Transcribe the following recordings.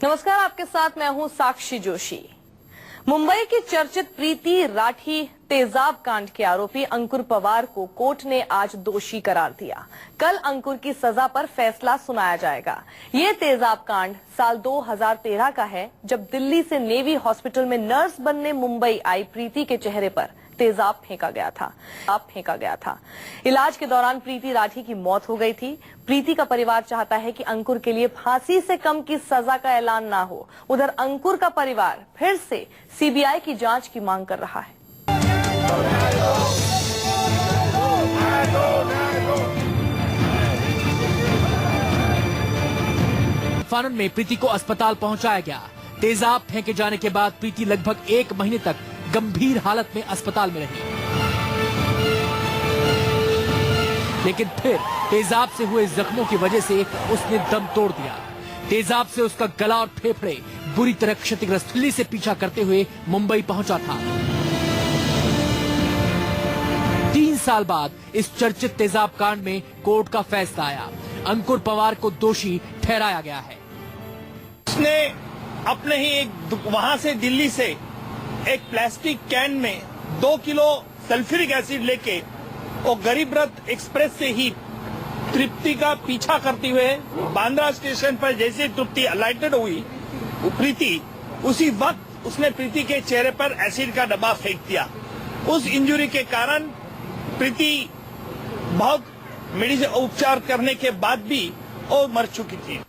नमस्कार, आपके साथ मैं हूं साक्षी जोशी। मुंबई की चर्चित प्रीति राठी तेजाब कांड के आरोपी अंकुर पवार को कोर्ट ने आज दोषी करार दिया। कल अंकुर की सजा पर फैसला सुनाया जाएगा। ये तेजाब कांड साल 2013 का है, जब दिल्ली से नेवी हॉस्पिटल में नर्स बनने मुंबई आई प्रीति के चेहरे पर तेजाब फेंका गया था। इलाज के दौरान प्रीति राठी की मौत हो गई थी। प्रीति का परिवार चाहता है कि अंकुर के लिए फांसी से कम की सजा का ऐलान ना हो। उधर अंकुर का परिवार फिर से सीबीआई की जांच की मांग कर रहा है। फानन में प्रीति को अस्पताल पहुंचाया गया। तेजाब फेंके जाने के बाद प्रीति लगभग 1 महीने तक गंभीर हालत में अस्पताल में रही, लेकिन फिर तेजाब से हुए जख्मों की वजह से उसने दम तोड़ दिया। तेजाब से उसका गला और फेफड़े बुरी तरह क्षतिग्रस्त। दिल्ली से पीछा करते हुए मुंबई पहुंचा था। 3 साल बाद इस चर्चित तेजाब कांड में कोर्ट का फैसला आया। अंकुर पवार को दोषी ठहराया गया है। उसने अपने ही वहां से दिल्ली से एक प्लास्टिक कैन में 2 किलो सल्फ्यूरिक एसिड लेके वो गरीब रथ एक्सप्रेस से ही तृप्ति का पीछा करते हुए बांद्रा स्टेशन पर जैसे तृप्ति अलाइटेड हुई प्रीति, उसी वक्त उसने प्रीति के चेहरे पर एसिड का डब्बा फेंक दिया। उस इंजरी के कारण प्रीति बहुत मेडिसिन उपचार करने के बाद भी वो मर चुकी थी।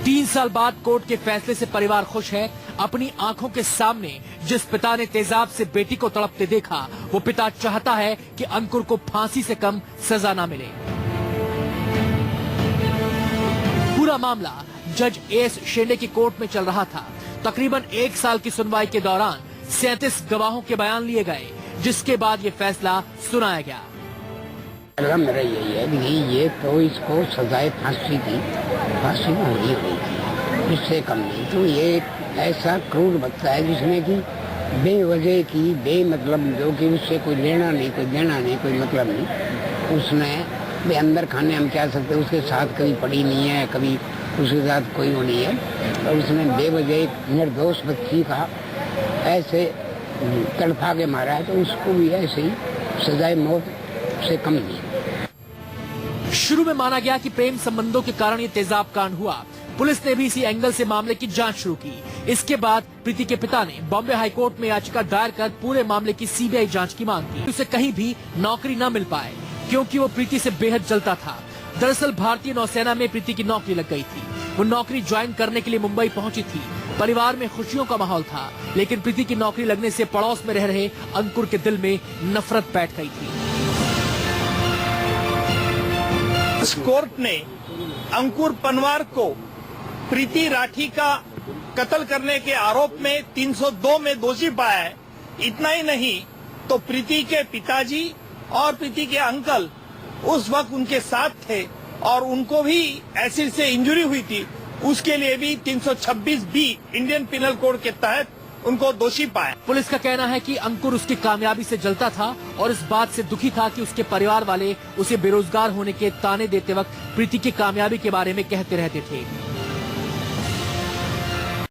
3 साल बाद कोर्ट के फैसले से परिवार खुश है। अपनी आंखों के सामने जिस पिता ने तेजाब से बेटी को तड़पते देखा, वो पिता चाहता है कि अंकुर को फांसी से कम सजा ना मिले। पूरा मामला जज एस शेंडे की कोर्ट में चल रहा था। तकरीबन 1 साल की सुनवाई के दौरान 37 गवाहों के बयान लिए गए, जिसके बाद ये फैसला सुनाया गया। मेरा यही है कि ये तो इसको सजाए फांसी थी, फांसी में होनी हुई थी, इससे कम नहीं। तो ये ऐसा क्रूर बच्चा है जिसने की बेवजह की बेमतलब, जो कि उससे कोई लेना नहीं, कोई देना नहीं, कोई मतलब नहीं, उसने अंदर खाने हम क्या सकते, उसके साथ कभी पड़ी नहीं है, कभी उसके साथ कोई वो नहीं है, और उसने बेवजह एक निर्दोष बच्ची का ऐसे तड़फा के मारा है, तो उसको भी ऐसे ही सजाए मौत से कम नहीं। शुरू में माना गया कि प्रेम संबंधों के कारण ये तेजाब कांड हुआ। पुलिस ने भी इसी एंगल से मामले की जांच शुरू की। इसके बाद प्रीति के पिता ने बॉम्बे हाई कोर्ट में याचिका दायर कर पूरे मामले की सीबीआई जांच की मांग की। उसे कहीं भी नौकरी न मिल पाए, क्योंकि वो प्रीति से बेहद जलता था। दरअसल भारतीय नौसेना में प्रीति की नौकरी लग गई थी। वो नौकरी ज्वाइन करने के लिए मुंबई पहुंची थी। परिवार में खुशियों का माहौल था, लेकिन प्रीति की नौकरी लगने से पड़ोस में रह रहे अंकुर के दिल में नफरत बैठ गई थी। इस कोर्ट ने अंकुर पनवार को प्रीति राठी का कत्ल करने के आरोप में 302 में दोषी पाया है। इतना ही नहीं तो प्रीति के पिताजी और प्रीति के अंकल उस वक्त उनके साथ थे और उनको भी एसिड से इंजरी हुई थी, उसके लिए भी 326 बी इंडियन पिनल कोड के तहत उनको दोषी पाया। पुलिस का कहना है कि अंकुर उसकी कामयाबी से जलता था और इस बात से दुखी था कि उसके परिवार वाले उसे बेरोजगार होने के ताने देते वक्त प्रीति की कामयाबी के बारे में कहते रहते थे।